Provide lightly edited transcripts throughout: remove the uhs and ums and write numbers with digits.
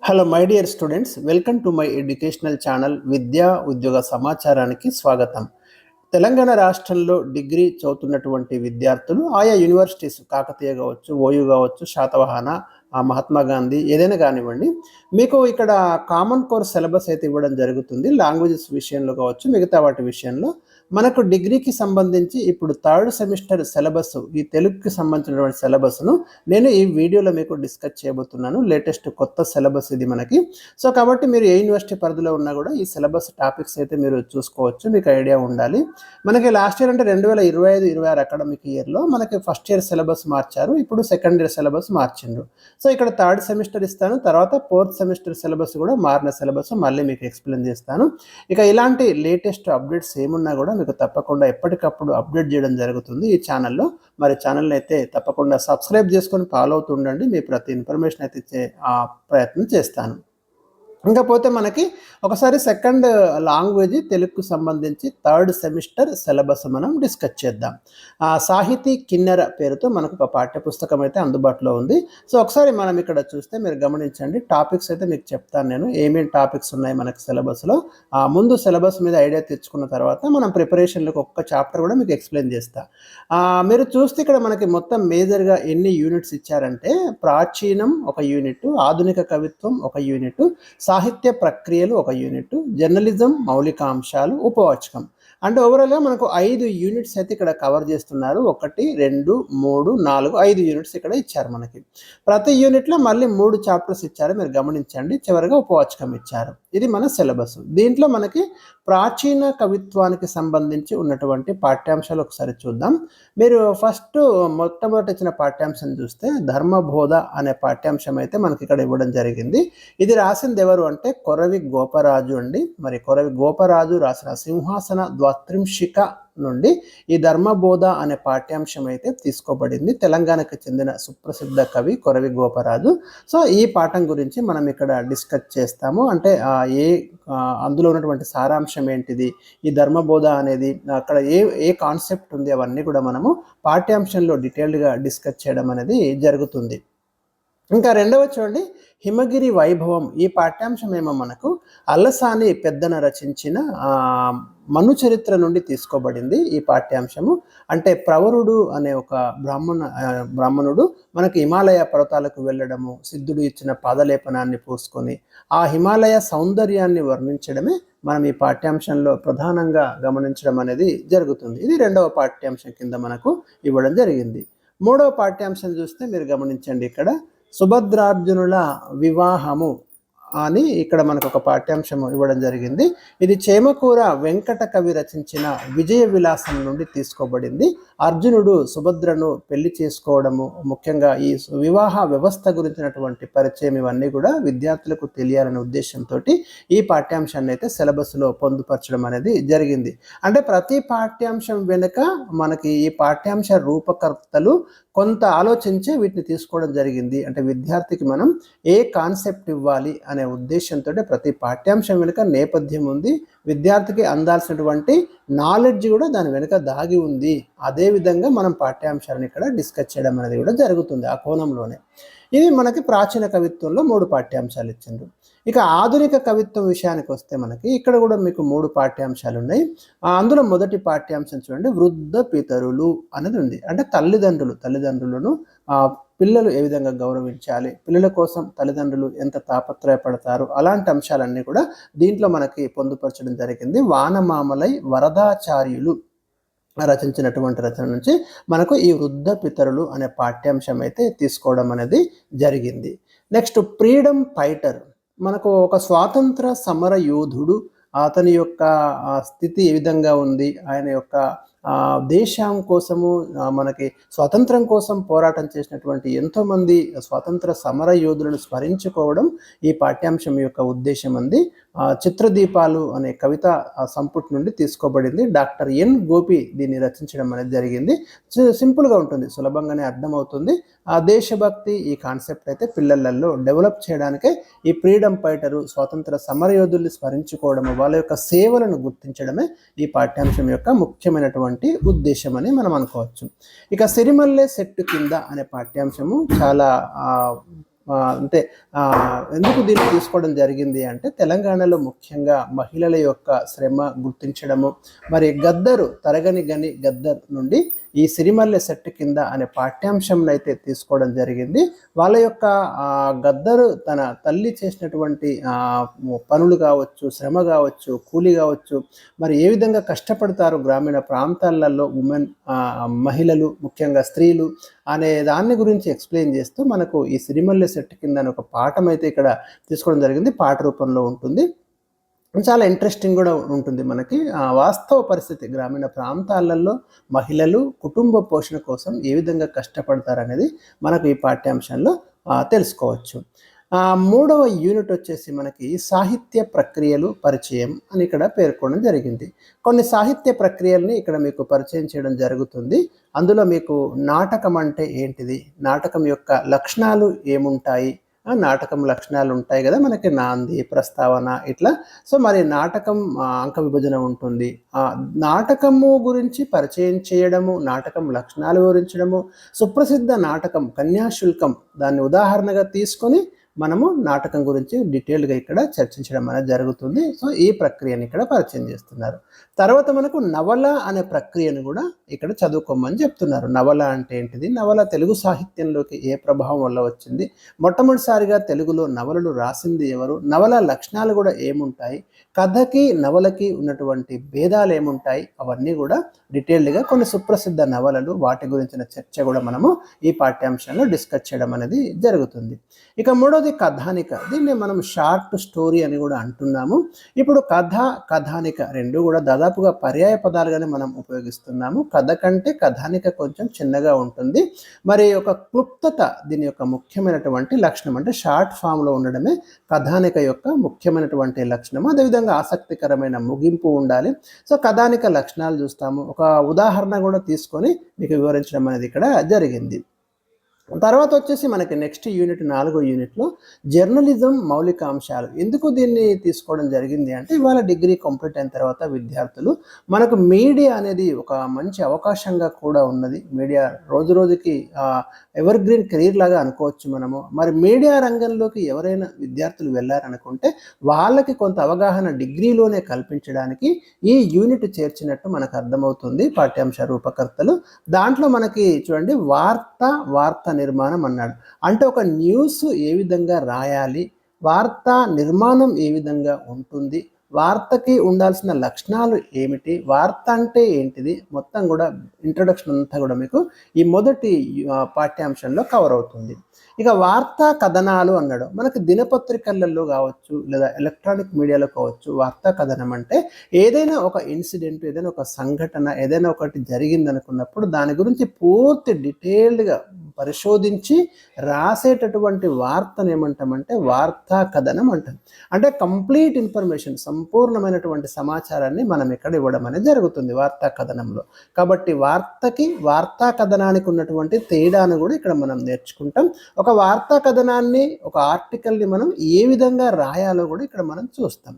Hello my dear students, welcome to my educational channel విద్యా ఉద్యోగ సమాచారానికి స్వాగతం. తెలంగాణ రాష్ట్రంలో డిగ్రీ చదువుతున్నటువంటి విద్యార్థులు ఆయా యూనివర్సిటీస్ కాకతీయ కావచ్చు, ఓయూ కావచ్చు, శాతవాహన, మహాత్మా గాంధీ ఏదైనా కానివ్వండి, మీకు ఇక్కడ కామన్ కోర్స్ సిలబస్ అయితే ఇవ్వడం జరుగుతుంది. లాంగ్వేజెస్ విషయంలో కావచ్చు, మిగతా వాటి విషయంలో మనకు డిగ్రీకి సంబంధించి ఇప్పుడు థర్డ్ సెమిస్టర్ సిలబస్, ఈ తెలుగుకి సంబంధించినటువంటి సిలబస్ను నేను ఈ వీడియోలో మీకు డిస్కస్ చేయబోతున్నాను. లేటెస్ట్ కొత్త సిలబస్ ఇది మనకి. సో కాబట్టి మీరు ఏ యూనివర్సిటీ పరిధిలో ఉన్నా కూడా ఈ సిలబస్ టాపిక్స్ అయితే మీరు చూసుకోవచ్చు, మీకు ఐడియా ఉండాలి. మనకి లాస్ట్ ఇయర్ అంటే 2025-26 అకాడమిక్ ఇయర్లో మనకి ఫస్ట్ ఇయర్ సిలబస్ మార్చారు, ఇప్పుడు సెకండ్ ఇయర్ సిలబస్ మార్చిండ్రు. సో ఇక్కడ థర్డ్ సెమిస్టర్ ఇస్తాను, తర్వాత ఫోర్త్ సెమిస్టర్ సిలబస్ కూడా మారిన సిలబస్ మళ్ళీ మీకు ఎక్స్ప్లెయిన్ చేస్తాను. ఇక ఇలాంటి లేటెస్ట్ అప్డేట్స్ ఏమున్నా కూడా మీకు తప్పకుండా ఎప్పటికప్పుడు అప్డేట్ చేయడం జరుగుతుంది ఈ ఛానల్లో. మరి ఛానల్ని అయితే తప్పకుండా సబ్స్క్రైబ్ చేసుకొని ఫాలో అవుతుండండి, మీ ప్రతి ఇన్ఫర్మేషన్ అయితే ఇచ్చే ప్రయత్నం చేస్తాను. ఇంకపోతే మనకి ఒకసారి సెకండ్ లాంగ్వేజ్ తెలుగుకు సంబంధించి థర్డ్ సెమిస్టర్ సిలబస్ మనం డిస్కస్ చేద్దాం. సాహితీ కిన్నెర పేరుతో మనకు ఒక పాఠ్యపుస్తకం అయితే అందుబాటులో ఉంది. సో ఒకసారి మనం ఇక్కడ చూస్తే మీరు గమనించండి, టాపిక్స్ అయితే మీకు చెప్తాను నేను, ఏమేమి టాపిక్స్ ఉన్నాయి మనకి సిలబస్లో. ముందు సిలబస్ మీద ఐడియా తెచ్చుకున్న తర్వాత మనం ప్రిపరేషన్లకు ఒక్క చాప్టర్ కూడా మీకు ఎక్స్ప్లెయిన్ చేస్తా. మీరు చూస్తే ఇక్కడ మనకి మొత్తం మేజర్గా ఎన్ని యూనిట్స్ ఇచ్చారంటే, ప్రాచీనం ఒక యూనిట్, ఆధునిక కవిత్వం ఒక యూనిట్, సాహిత్య ప్రక్రియలు ఒక యూనిట్, జర్నలిజం మౌలికాంశాలు, ఉపవాచకం. అంటే ఓవరాల్గా మనకు 5 యూనిట్స్ అయితే ఇక్కడ కవర్ చేస్తున్నారు. 1, 2, 3, 4, 5 యూనిట్స్ ఇక్కడ ఇచ్చారు మనకి. ప్రతి యూనిట్లో మళ్ళీ 3 చాప్టర్స్ ఇచ్చారు, మీరు గమనించండి. చివరిగా ఉపవాచకం ఇచ్చారు. ఇది మన సిలబస్. దీంట్లో మనకి ప్రాచీన కవిత్వానికి సంబంధించి ఉన్నటువంటి పాఠ్యాంశాలు ఒకసారి చూద్దాం. మీరు ఫస్ట్ మొట్టమొదటి ఇచ్చిన పాఠ్యాంశం చూస్తే ధర్మబోధ అనే పాఠ్యాంశం అయితే మనకి ఇక్కడ ఇవ్వడం జరిగింది. ఇది రాసింది ఎవరు అంటే కొరవి గోపరాజు అండి. మరి కొరవి గోపరాజు రాసిన సింహాసన ద్వాత్రింశిక నుండి ఈ ధర్మబోధ అనే పాఠ్యాంశం అయితే తీసుకోబడింది. తెలంగాణకు చెందిన సుప్రసిద్ధ కవి కొరవి గోపరాజు. సో ఈ పాఠం గురించి మనం ఇక్కడ డిస్కస్ చేస్తాము. అంటే అందులో ఉన్నటువంటి సారాంశం ఏంటిది, ఈ ధర్మబోధ అనేది అక్కడ ఏ కాన్సెప్ట్ ఉంది, అవన్నీ కూడా మనము పాఠ్యాంశంలో డీటెయిల్డ్గా డిస్కస్ చేయడం అనేది జరుగుతుంది. ఇంకా రెండవ చూడండి, హిమగిరి వైభవం. ఈ పాఠ్యాంశం ఏమో మనకు అల్లసాని పెద్దన రచించిన మను చరిత్ర నుండి తీసుకోబడింది ఈ పాఠ్యాంశము. అంటే ప్రవరుడు అనే ఒక బ్రాహ్మణుడు మనకి హిమాలయ పర్వతాలకు వెళ్ళడము, సిద్ధుడు ఇచ్చిన పాదలేపనాన్ని పూసుకొని ఆ హిమాలయ సౌందర్యాన్ని వర్ణించడమే మనం ఈ పాఠ్యాంశంలో ప్రధానంగా గమనించడం అనేది జరుగుతుంది. ఇది రెండవ పాఠ్యాంశం కింద మనకు ఇవ్వడం జరిగింది. మూడవ పాఠ్యాంశం చూస్తే మీరు గమనించండి, ఇక్కడ సుభద్రార్జునుల వివాహము అని ఇక్కడ మనకు ఒక పాఠ్యాంశం ఇవ్వడం జరిగింది. ఇది చేమకూర వెంకట కవి రచించిన విజయ విలాసం నుండి తీసుకోబడింది. అర్జునుడు సుభద్రను పెళ్లి చేసుకోవడము, ముఖ్యంగా ఈ వివాహ వ్యవస్థ గురించినటువంటి పరిచయం, ఇవన్నీ కూడా విద్యార్థులకు తెలియాలనే ఉద్దేశంతో ఈ పాఠ్యాంశాన్ని అయితే సిలబస్లో పొందుపరచడం అనేది జరిగింది. అంటే ప్రతి పాఠ్యాంశం వెనుక మనకి ఈ పాఠ్యాంశ రూపకర్తలు కొంత ఆలోచించి వీటిని తీసుకోవడం జరిగింది. అంటే విద్యార్థికి మనం ఏ కాన్సెప్ట్ ఇవ్వాలి అనే ఉద్దేశంతో ప్రతి పాఠ్యాంశం వెనుక నేపథ్యం ఉంది, విద్యార్థికి అందాల్సినటువంటి నాలెడ్జ్ కూడా దాని వెనుక దాగి ఉంది. అదేవిధంగా మనం పాఠ్యాంశాలను ఇక్కడ డిస్కస్ చేయడం అనేది కూడా జరుగుతుంది ఆ కోణంలోనే. ఇది మనకి ప్రాచీన కవిత్వంలో 3 పాఠ్యాంశాలు ఇచ్చిండ్రు. ఇక ఆధునిక కవిత్వం విషయానికి వస్తే మనకి ఇక్కడ కూడా మీకు 3 పాఠ్యాంశాలు ఉన్నాయి. అందులో మొదటి పాఠ్యాంశం చూడండి, వృద్ధ పితరులు అనేది ఉంది. అంటే తల్లిదండ్రులను పిల్లలు ఏ విధంగా గౌరవించాలి, పిల్లల కోసం తల్లిదండ్రులు ఎంత తాపత్రయపడతారు, అలాంటి అంశాలన్నీ కూడా దీంట్లో మనకి పొందుపరచడం జరిగింది. వానమామలై వరదాచార్యులు రచించినటువంటి రచన నుంచి మనకు ఈ వృద్ధ పితరులు అనే పాఠ్యాంశం అయితే తీసుకోవడం అనేది జరిగింది. నెక్స్ట్ ఫ్రీడమ్ ఫైటర్, మనకు ఒక స్వాతంత్ర సమర యోధుడు, అతని యొక్క స్థితి ఏ విధంగా ఉంది, ఆయన యొక్క దేశం కోసము మనకి స్వాతంత్రం కోసం పోరాటం చేసినటువంటి ఎంతోమంది స్వాతంత్ర సమర యోధులను స్మరించుకోవడం ఈ పాఠ్యాంశం యొక్క ఉద్దేశం అంది. చిత్రదీపాలు అనే కవిత సంపుటి నుండి తీసుకోబడింది. డాక్టర్ ఎన్ గోపి దీన్ని రచించడం అనేది జరిగింది. సింపుల్గా ఉంటుంది, సులభంగానే అర్థమవుతుంది. ఆ దేశభక్తి ఈ కాన్సెప్ట్ అయితే పిల్లలలో డెవలప్ చేయడానికే ఈ ఫ్రీడమ్ ఫైటరు, స్వాతంత్ర సమరయోధుల్ని స్మరించుకోవడము, వాళ్ళ యొక్క సేవలను గుర్తించడమే ఈ పాఠ్యాంశం యొక్క ముఖ్యమైనటువంటి ఉద్దేశం అని మనం అనుకోవచ్చు. ఇక సిరిమల్లె చెట్టు కింద అనే పాఠ్యాంశము చాలా అంటే ఎందుకు దీన్ని తీసుకోవడం జరిగింది అంటే తెలంగాణలో ముఖ్యంగా మహిళల యొక్క శ్రమ గుర్తించడము, మరి గద్దరు తరగని గని గద్దర్ నుండి ఈ సిరిమల్లె చెట్టు కింద అనే పాఠ్యాంశం అయితే తీసుకోవడం జరిగింది. వాళ్ళ యొక్క గద్దరు తన తల్లి చేసినటువంటి పనులు కావచ్చు, శ్రమ కావచ్చు, కూలి కావచ్చు, మరి ఏ విధంగా కష్టపడతారు గ్రామీణ ప్రాంతాలలో మహిళలు, ముఖ్యంగా స్త్రీలు అనే దాన్ని గురించి ఎక్స్ప్లెయిన్ చేస్తూ మనకు ఈ సిరిమల్లె చెట్టు కింద అని ఒక పాఠం అయితే ఇక్కడ తీసుకోవడం జరిగింది. పాఠ రూపంలో ఉంటుంది. చాలా ఇంట్రెస్టింగ్ కూడా ఉంటుంది. మనకి వాస్తవ పరిస్థితి గ్రామీణ ప్రాంతాలలో మహిళలు కుటుంబ పోషణ కోసం ఏ విధంగా కష్టపడతారనేది మనకు ఈ పాఠ్యాంశంలో తెలుసుకోవచ్చు. మూడవ యూనిట్ వచ్చేసి మనకి సాహిత్య ప్రక్రియలు పరిచయం అని ఇక్కడ పేర్కొనడం జరిగింది. కొన్ని సాహిత్య ప్రక్రియల్ని ఇక్కడ మీకు పరిచయం చేయడం జరుగుతుంది. అందులో మీకు నాటకం అంటే ఏంటిది, నాటకం యొక్క లక్షణాలు ఏముంటాయి, నాటకం లక్షణాలు ఉంటాయి కదా మనకి, నాంది, ప్రస్తావన, ఇట్లా. సో మరి నాటకం అంక విభజన ఉంటుంది. నాటకము గురించి పరిచయం చేయడము, నాటకం లక్షణాలు వివరించడము, సుప్రసిద్ధ నాటకం కన్యాశుల్కం దాన్ని ఉదాహరణగా తీసుకొని మనము నాటకం గురించి డీటెయిల్గా ఇక్కడ చర్చించడం అనేది జరుగుతుంది. సో ఈ ప్రక్రియని ఇక్కడ పరిచయం చేస్తున్నారు. తర్వాత మనకు నవల అనే ప్రక్రియను కూడా ఇక్కడ చదువుకోమని చెప్తున్నారు. నవల అంటే ఏంటిది, నవల తెలుగు సాహిత్యంలోకి ఏ ప్రభావం వల్ల వచ్చింది, మొట్టమొదటిసారిగా తెలుగులో నవలలు రాసింది ఎవరు, నవల లక్షణాలు కూడా ఏముంటాయి, కథకి నవలకి ఉన్నటువంటి భేదాలు ఏముంటాయి, అవన్నీ కూడా డీటెయిల్డ్గా కొన్ని సుప్రసిద్ధ నవలలు, వాటి గురించిన చర్చ కూడా మనము ఈ పాఠ్యాంశంలో డిస్కస్ చేయడం అనేది జరుగుతుంది. ఇక మూడోది కథానిక. దీన్ని మనం షార్ట్ స్టోరీ అని కూడా అంటున్నాము. ఇప్పుడు కథ, కథానిక రెండు కూడా దాదాపుగా పర్యాయ పదాలుగానే మనం ఉపయోగిస్తున్నాము. కథ కంటే కథానిక కొంచెం చిన్నగా ఉంటుంది. మరి ఒక క్లుప్తత దీని యొక్క ముఖ్యమైనటువంటి లక్షణం. అంటే షార్ట్ ఫామ్లో ఉండడమే కథానిక యొక్క ముఖ్యమైనటువంటి లక్షణం. అదేవిధంగా ఆసక్తికరమైన ముగింపు ఉండాలి. సో కథానిక లక్షణాలు చూస్తాము. ఒక ఉదాహరణ కూడా తీసుకొని మీకు వివరించడం అనేది ఇక్కడ జరిగింది. తర్వాత వచ్చేసి మనకి నెక్స్ట్ యూనిట్ 4వ యూనిట్లో జర్నలిజం మౌలిక అంశాలు. ఎందుకు దీన్ని తీసుకోవడం జరిగింది అంటే ఇవాళ డిగ్రీ కంప్లీట్ అయిన తర్వాత విద్యార్థులు మనకు మీడియా అనేది ఒక మంచి అవకాశంగా కూడా ఉన్నది. మీడియా రోజు రోజుకి ఎవర్ గ్రీన్ కెరీర్ లాగా అనుకోవచ్చు మనము. మరి మీడియా రంగంలోకి ఎవరైనా విద్యార్థులు వెళ్ళారనుకుంటే వాళ్ళకి కొంత అవగాహన డిగ్రీలోనే కల్పించడానికి ఈ యూనిట్ చేర్చినట్టు మనకు అర్థమవుతుంది పాఠ్యాంశ రూపకర్తలు. దాంట్లో మనకి చూడండి వార్త నిర్మాణం అన్నాడు. అంటే ఒక న్యూస్ ఏ విధంగా రాయాలి, వార్తా నిర్మాణం ఏ విధంగా ఉంటుంది, వార్తకి ఉండాల్సిన లక్షణాలు ఏమిటి, వార్త అంటే ఏంటిది, మొత్తం కూడా ఇంట్రొడక్షన్ అంతా కూడా మీకు ఈ మొదటి పాఠ్యాంశంలో కవర్ అవుతుంది. ఇక వార్తా కథనాలు అన్నాడు. మనకి దినపత్రికలలో కావచ్చు లేదా ఎలక్ట్రానిక్ మీడియాలో కావచ్చు, వార్తా కథనం అంటే ఏదైనా ఒక ఇన్సిడెంట్, ఏదైనా ఒక సంఘటన, ఏదైనా ఒకటి జరిగింది అనుకున్నప్పుడు దాని గురించి పూర్తి డీటెయిల్డ్గా పరిశోధించి రాసేటటువంటి వార్తను ఏమంటామంటే వార్తా కథనం అంటాం. అంటే కంప్లీట్ ఇన్ఫర్మేషన్, సంపూర్ణమైనటువంటి సమాచారాన్ని మనం ఇక్కడ ఇవ్వడం అనేది జరుగుతుంది వార్తా కథనంలో. కాబట్టి వార్తకి వార్తా కథనానికి ఉన్నటువంటి తేడాను కూడా ఇక్కడ మనం నేర్చుకుంటాం. ఒక వార్తా కథనాన్ని, ఒక ఆర్టికల్ని మనం ఏ విధంగా రాయాలో కూడా ఇక్కడ మనం చూస్తాం.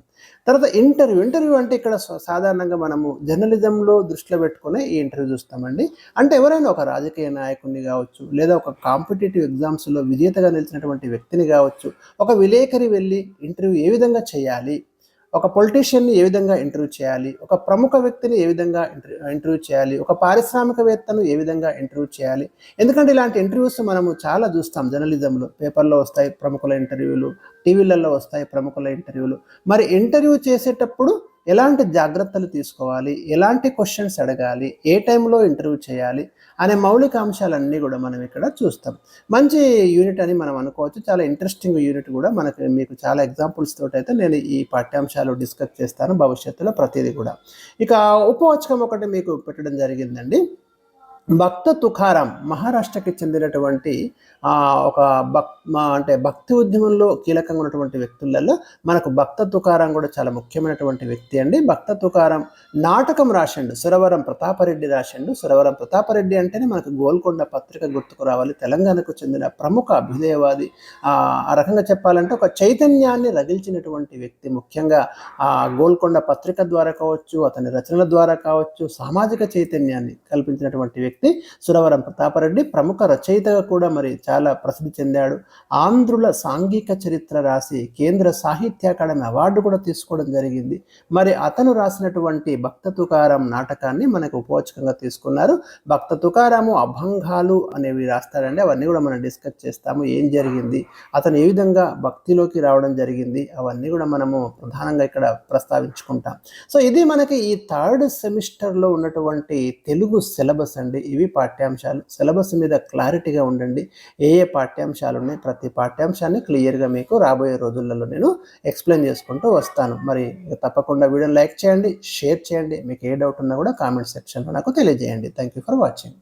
తర్వాత ఇంటర్వ్యూ అంటే ఇక్కడ సాధారణంగా మనము జర్నలిజంలో దృష్టిలో పెట్టుకునే ఈ ఇంటర్వ్యూ చూస్తామండి. అంటే ఎవరైనా ఒక రాజకీయ నాయకుడిని కావచ్చు, లేదా ఒక కాంపిటేటివ్ ఎగ్జామ్స్లో విజేతగా నిలిచినటువంటి వ్యక్తిని కావచ్చు, ఒక విలేకరి వెళ్ళి ఇంటర్వ్యూ ఏ విధంగా చేయాలి, ఒక పొలిటీషియన్ని ఏ విధంగా ఇంటర్వ్యూ చేయాలి, ఒక ప్రముఖ వ్యక్తిని ఏ విధంగా ఇంటర్వ్యూ చేయాలి, ఒక పారిశ్రామికవేత్తను ఏ విధంగా ఇంటర్వ్యూ చేయాలి. ఎందుకంటే ఇలాంటి ఇంటర్వ్యూస్ మనము చాలా చూస్తాం జర్నలిజంలో. పేపర్లో వస్తాయి ప్రముఖుల ఇంటర్వ్యూలు, టీవీలలో వస్తాయి ప్రముఖుల ఇంటర్వ్యూలు. మరి ఇంటర్వ్యూ చేసేటప్పుడు ఎలాంటి జాగ్రత్తలు తీసుకోవాలి, ఎలాంటి క్వశ్చన్స్ అడగాలి, ఏ టైంలో ఇంటర్వ్యూ చేయాలి అనే మౌలిక అంశాలన్నీ కూడా మనం ఇక్కడ చూస్తాం. మంచి యూనిట్ అని మనం అనుకోవచ్చు. చాలా ఇంట్రెస్టింగ్ యూనిట్ కూడా. మీకు చాలా ఎగ్జాంపుల్స్ తోటి అయితే నేను ఈ పాఠ్యాంశాలు డిస్కస్ చేస్తాను భవిష్యత్తులో ప్రతిదీ కూడా. ఇక ఉపవాచకం ఒకటి మీకు పెట్టడం జరిగిందండి. భక్త తుకారాం మహారాష్ట్రకి చెందినటువంటి ఒక అంటే భక్తి ఉద్యమంలో కీలకంగా ఉన్నటువంటి వ్యక్తులలో మనకు భక్త తుకారాం కూడా చాలా ముఖ్యమైనటువంటి వ్యక్తి అండి. భక్త తుకారాం నాటకం రాసిండు, సురవరం ప్రతాపరెడ్డి రాసిండు. సురవరం ప్రతాపరెడ్డి అంటేనే మనకు గోల్కొండ పత్రిక గుర్తుకు రావాలి. తెలంగాణకు చెందిన ప్రముఖ అభ్యుదయవాది. ఆ రకంగా చెప్పాలంటే ఒక చైతన్యాన్ని రగిల్చినటువంటి వ్యక్తి. ముఖ్యంగా గోల్కొండ పత్రిక ద్వారా కావచ్చు, అతని రచనల ద్వారా కావచ్చు, సామాజిక చైతన్యాన్ని కల్పించినటువంటి వ్యక్తి సురవరం ప్రతాపరెడ్డి. ప్రముఖ రచయితగా కూడా మరి చాలా ప్రసిద్ధి చెందాడు. ఆంధ్రుల సాంఘిక చరిత్ర రాసి కేంద్ర సాహిత్య అకాడమీ అవార్డు కూడా తీసుకోవడం జరిగింది. మరి అతను రాసినటువంటి భక్త తుకారాం నాటకాన్ని మనకు ఉపవాచకంగా తీసుకున్నారు. భక్త తుకారాము అభంగాలు అనేవి రాస్తాడండి. అవన్నీ కూడా మనం డిస్కస్ చేస్తాము. ఏం జరిగింది, అతను ఏ విధంగా భక్తిలోకి రావడం జరిగింది, అవన్నీ కూడా మనము ప్రధానంగా ఇక్కడ ప్రస్తావించుకుంటాం. సో ఇది మనకి ఈ థర్డ్ సెమిస్టర్లో ఉన్నటువంటి తెలుగు సిలబస్ అండి. ఇవి పాఠ్యాంశాలు. సిలబస్ మీద క్లారిటీగా ఉండండి. ఏ ఏ పాఠ్యాంశాలు ఉన్నాయి, ప్రతి పాఠ్యాంశాన్ని క్లియర్గా మీకు రాబోయే రోజులలో నేను ఎక్స్ప్లెయిన్ చేసుకుంటూ వస్తాను. మరి తప్పకుండా వీడియోని లైక్ చేయండి, షేర్ చేయండి. మీకు ఏ డౌట్ ఉన్నా కూడా కామెంట్ సెక్షన్లో నాకు తెలియజేయండి. Thank you for watching.